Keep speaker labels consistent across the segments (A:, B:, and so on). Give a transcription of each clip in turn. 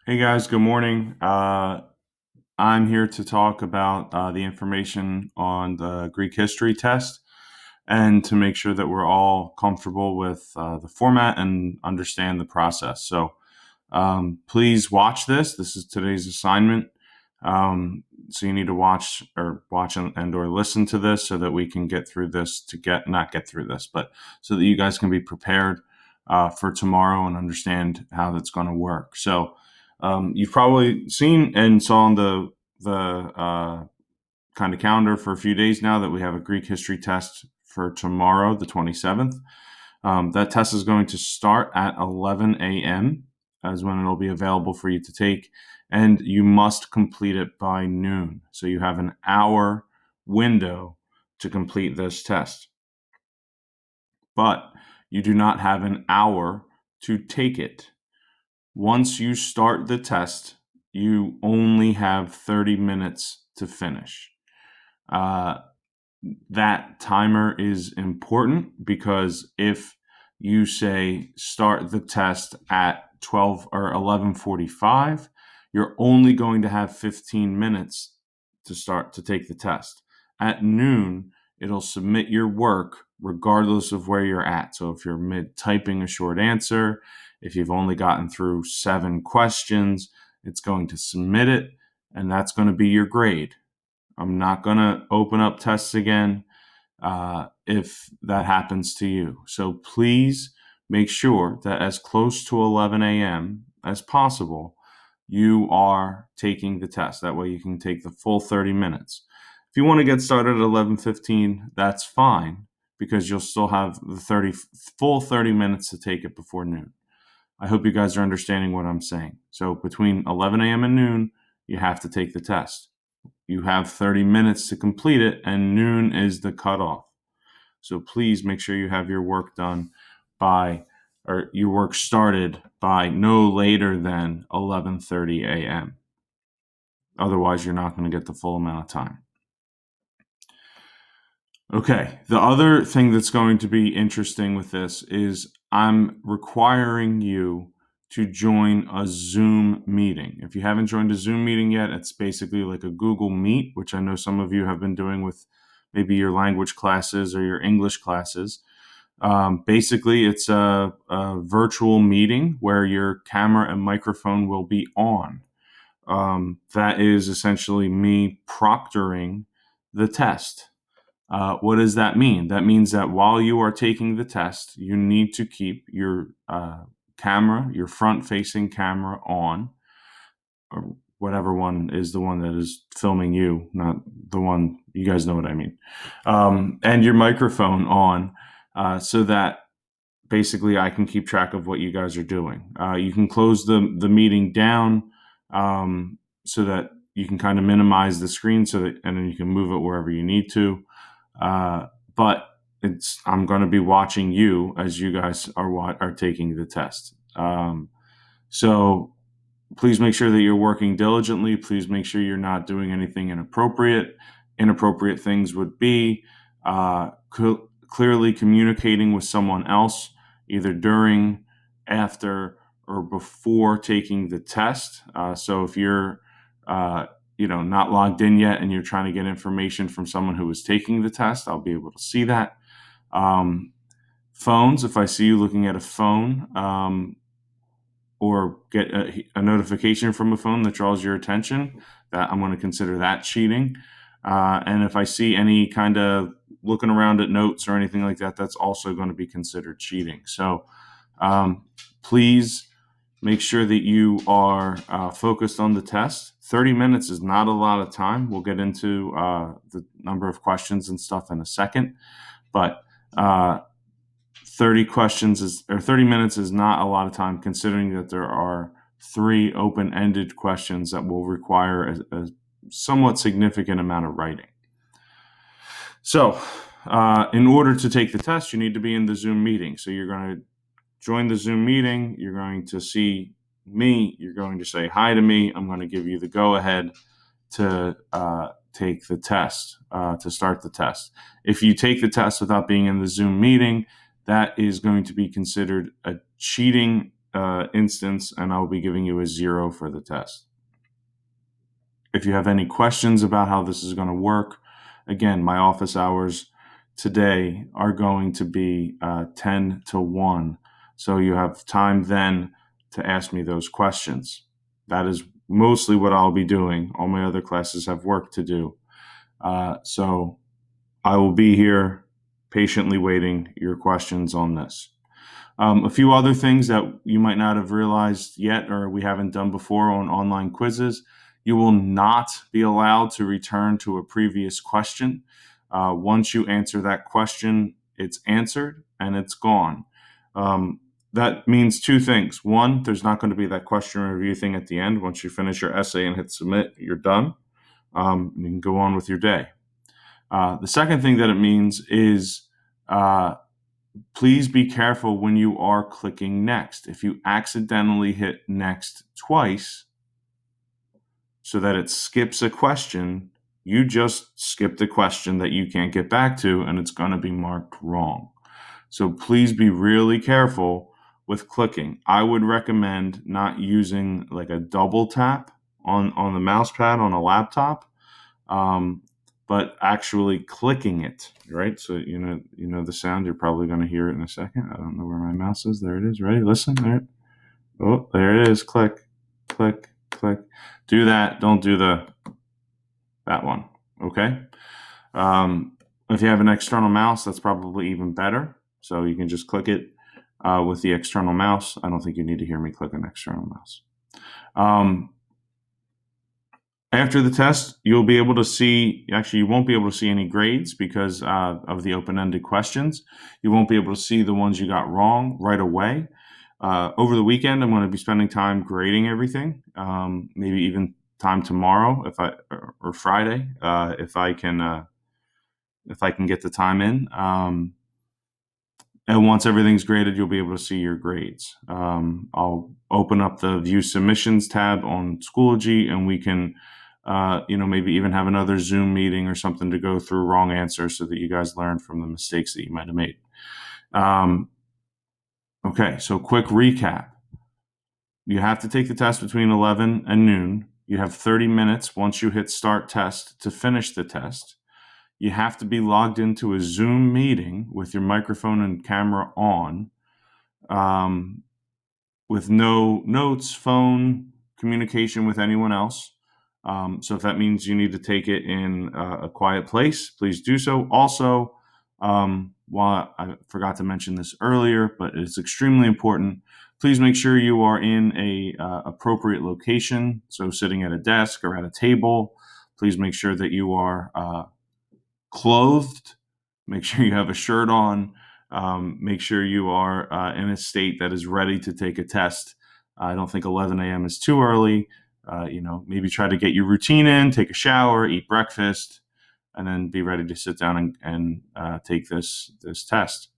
A: Hey guys, good morning. I'm here to talk about the information on the Greek history test and to make sure that we're all comfortable with the format and understand the process. Please watch this. This is today's assignment. So you need to watch and or listen to this so that we can get through this not get through this, but so that you guys can be prepared for tomorrow and understand how that's going to work. You've probably seen and saw on the kind of calendar for a few days now that we have a Greek history test for tomorrow, the 27th. That test is going to start at 11 a.m. as when it'll be available for you to take, and you must complete it by noon. So you have an hour window to complete this test, but you do not have an hour to take it. Once you start the test, you only have 30 minutes to finish. Uh, that timer is important because if you say start the test at 12 or 11:45, you're only going to have 15 minutes to take the test. At noon, it'll submit your work regardless of where you're at. So if you're mid typing a short answer, if you've only gotten through 7 questions, it's going to submit it, and that's going to be your grade. I'm not going to open up tests again if that happens to you. So please make sure that as close to 11 a.m. as possible, you are taking the test. That way you can take the full 30 minutes. If you want to get started at 11:15, that's fine because you'll still have the full 30 minutes to take it before noon. I hope you guys are understanding what I'm saying. So between 11 a.m. and noon, you have to take the test. You have 30 minutes to complete it, and noon is the cutoff. So please make sure you have your work done by, or your work started by no later than 11:30 a.m. Otherwise, you're not going to get the full amount of time. Okay, the other thing that's going to be interesting with this is I'm requiring you to join a Zoom meeting. If you haven't joined a Zoom meeting yet, it's basically like a Google Meet, which I know some of you have been doing with maybe your language classes or your English classes. Basically, it's a virtual meeting where your camera and microphone will be on. That is essentially me proctoring the test. What does that mean? That means that while you are taking the test, you need to keep your camera, your front facing camera on, or whatever one is the one that is filming you, not the one, you guys know what I mean, and your microphone on so that basically I can keep track of what you guys are doing. You can close the meeting down so that you can kind of minimize the screen and then you can move it wherever you need to. But I'm going to be watching you as you guys are taking the test. So please make sure that you're working diligently. Please make sure you're not doing anything inappropriate. Inappropriate things would be clearly communicating with someone else, either during, after, or before taking the test. So if you're not logged in yet and you're trying to get information from someone who is taking the test, I'll be able to see that. Phones, if I see you looking at a phone, or get a notification from a phone that draws your attention, that I'm going to consider that cheating. And if I see any kind of looking around at notes or anything like that, that's also going to be considered cheating. So please make sure that you are focused on the test. 30 minutes is not a lot of time. We'll get into the number of questions and stuff in a second, but 30 minutes is not a lot of time considering that there are 3 open-ended questions that will require a somewhat significant amount of writing. So in order to take the test, you need to be in the Zoom meeting. So you're going to join the Zoom meeting. You're going to see me. You're going to say hi to me. I'm going to give you the go-ahead to take the test, to start the test. If you take the test without being in the Zoom meeting, that is going to be considered a cheating instance, and I'll be giving you a 0 for the test. If you have any questions about how this is going to work, again, my office hours today are going to be 10 to 1. So you have time then to ask me those questions. That is mostly what I'll be doing. All my other classes have work to do. So I will be here patiently waiting your questions on this. A few other things that you might not have realized yet or we haven't done before on online quizzes. You will not be allowed to return to a previous question. Once you answer that question, it's answered and it's gone. That means two things. One, there's not going to be that question review thing at the end. Once you finish your essay and hit submit, you're done. You can go on with your day. The second thing that it means is please be careful when you are clicking next. If you accidentally hit next twice so that it skips a question, you just skipped a question that you can't get back to, and it's going to be marked wrong. So please be really careful with clicking. I would recommend not using like a double tap on the mouse pad on a laptop, but actually clicking it, right? So you know the sound. You're probably going to hear it in a second. I don't know where my mouse is. There it is. Ready? Listen. There. Oh, there it is. Click, click, click. Do that. Don't do that one. Okay. If you have an external mouse, that's probably even better. So you can just click it with the external mouse. I don't think you need to hear me click an external mouse. After the test, you'll be able to see, actually you won't be able to see any grades because of the open-ended questions. You won't be able to see the ones you got wrong right away. Over the weekend, I'm going to be spending time grading everything, maybe even time tomorrow or Friday if I can get the time in. And once everything's graded, you'll be able to see your grades. I'll open up the View Submissions tab on Schoology, and we can maybe even have another Zoom meeting or something to go through wrong answers so that you guys learn from the mistakes that you might have made. Okay, so quick recap. You have to take the test between 11 and noon. You have 30 minutes once you hit start test to finish the test. You have to be logged into a Zoom meeting with your microphone and camera on, with no notes, phone, communication with anyone else. So if that means you need to take it in a quiet place, please do so. Also, while I forgot to mention this earlier, but it's extremely important, please make sure you are in a appropriate location. So sitting at a desk or at a table. Please make sure that you are clothed. Make sure you have a shirt on. Make sure you are in a state that is ready to take a test. I don't think 11 a.m. is too early. Maybe try to get your routine in, take a shower, eat breakfast, and then be ready to sit down and take this test.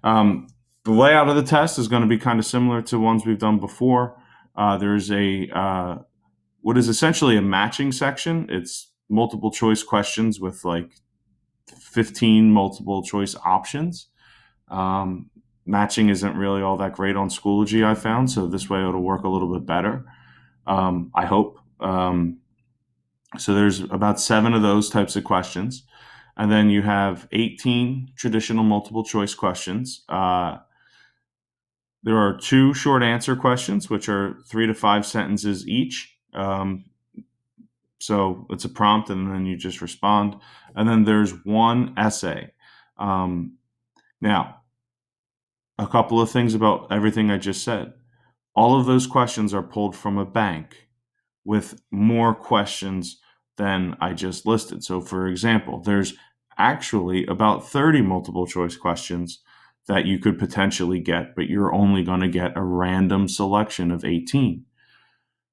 A: The layout of the test is going to be kind of similar to ones we've done before. There's what is essentially a matching section. It's multiple choice questions with like 15 multiple choice options. Matching isn't really all that great on Schoology, I found, so this way it'll work a little bit better. I hope. So there's about 7 of those types of questions. And then you have 18 traditional multiple choice questions. There are 2 short answer questions, which are 3 to 5 sentences each. So it's a prompt and then you just respond. And then there's 1 essay. Now, a couple of things about everything I just said. All of those questions are pulled from a bank with more questions than I just listed. So for example, there's actually about 30 multiple choice questions that you could potentially get, but you're only going to get a random selection of 18.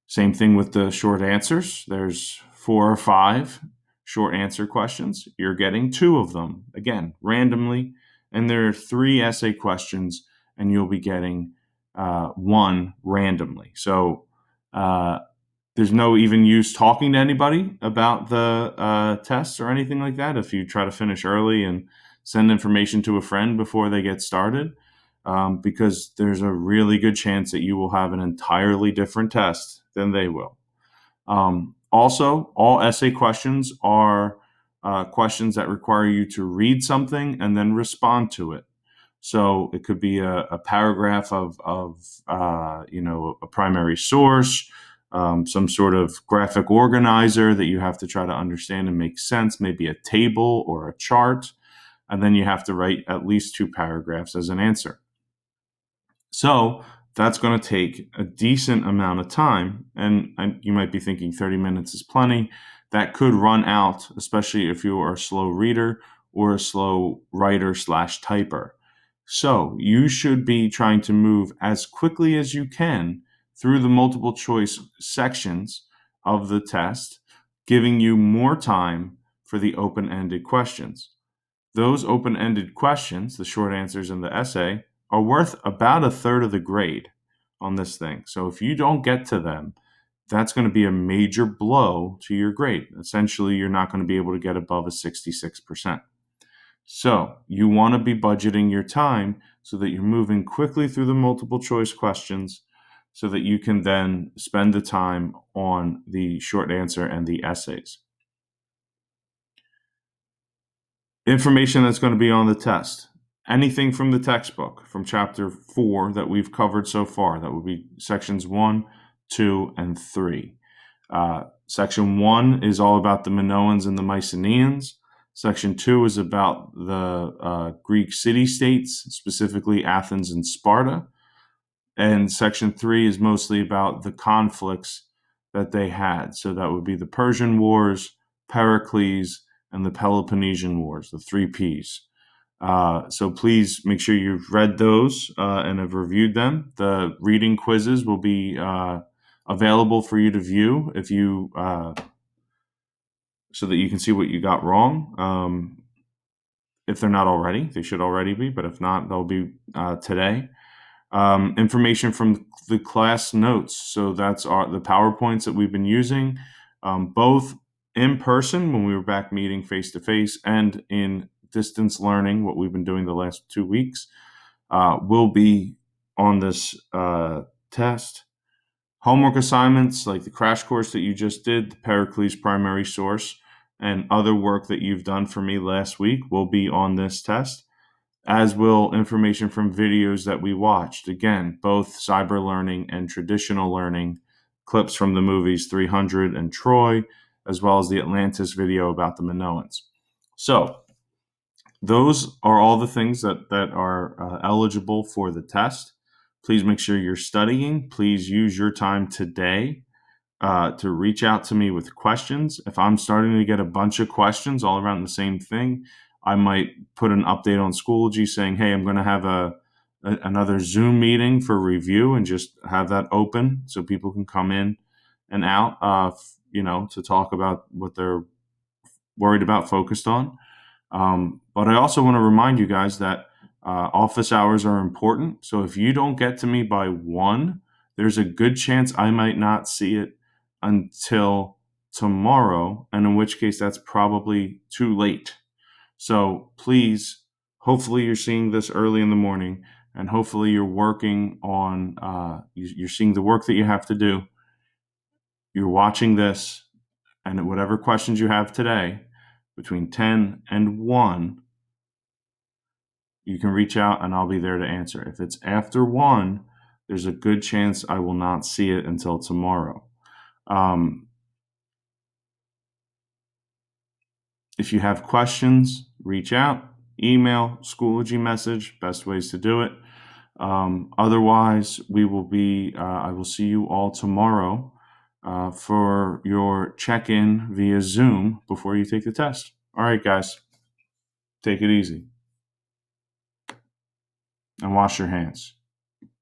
A: Same thing with the short answers. There's 4 or 5 short answer questions. You're getting 2 of them, again, randomly. And there are 3 essay questions, and you'll be getting 1 randomly. So there's no even use talking to anybody about the tests or anything like that if you try to finish early and send information to a friend before they get started. because there's a really good chance that you will have an entirely different test than they will. Also, all essay questions are questions that require you to read something and then respond to it. So it could be a paragraph of a primary source, some sort of graphic organizer that you have to try to understand and make sense, maybe a table or a chart, and then you have to write at least 2 paragraphs as an answer. So that's going to take a decent amount of time. And you might be thinking 30 minutes is plenty. That could run out, especially if you are a slow reader or a slow writer / typer. So you should be trying to move as quickly as you can through the multiple choice sections of the test, giving you more time for the open-ended questions. Those open-ended questions, the short answers in the essay, are worth about a third of the grade on this thing. So if you don't get to them, that's going to be a major blow to your grade. Essentially, you're not going to be able to get above a 66%. So you want to be budgeting your time so that you're moving quickly through the multiple choice questions so that you can then spend the time on the short answer and the essays. Information that's going to be on the test. Anything from the textbook, from chapter 4 that we've covered so far. That would be sections 1, 2, and 3. Section 1 is all about the Minoans and the Mycenaeans. Section 2 is about the Greek city-states, specifically Athens and Sparta. And section 3 is mostly about the conflicts that they had. So that would be the Persian Wars, Pericles, and the Peloponnesian Wars, the 3 Ps. So please make sure you've read those and have reviewed them. The reading quizzes will be available for you to view if you so that you can see what you got wrong. If they're not already, they should already be, but if not, they'll be today. Information from the class notes. So that's the PowerPoints that we've been using, both in person when we were back meeting face to face and in distance learning, what we've been doing the last 2 weeks, will be on this test. Homework assignments like the crash course that you just did, the Pericles primary source, and other work that you've done for me last week will be on this test, as will information from videos that we watched. Again, both cyber learning and traditional learning, clips from the movies 300 and Troy, as well as the Atlantis video about the Minoans. So those are all the things that are eligible for the test. Please make sure you're studying. Please use your time today to reach out to me with questions. If I'm starting to get a bunch of questions all around the same thing, I might put an update on Schoology saying, hey, I'm going to have another Zoom meeting for review and just have that open so people can come in and out, to talk about what they're worried about, focused on. But I also want to remind you guys that office hours are important. So if you don't get to me by 1, there's a good chance I might not see it until tomorrow, and in which case that's probably too late. So please, hopefully you're seeing this early in the morning, and hopefully you're working on, you're seeing the work that you have to do. You're watching this, and whatever questions you have today, between 10 and 1, you can reach out and I'll be there to answer. If it's after 1, there's a good chance I will not see it until tomorrow. If you have questions, reach out, email, Schoology message, best ways to do it. Otherwise, I will see you all tomorrow for your check-in via Zoom before you take the test. All right, guys, take it easy and wash your hands.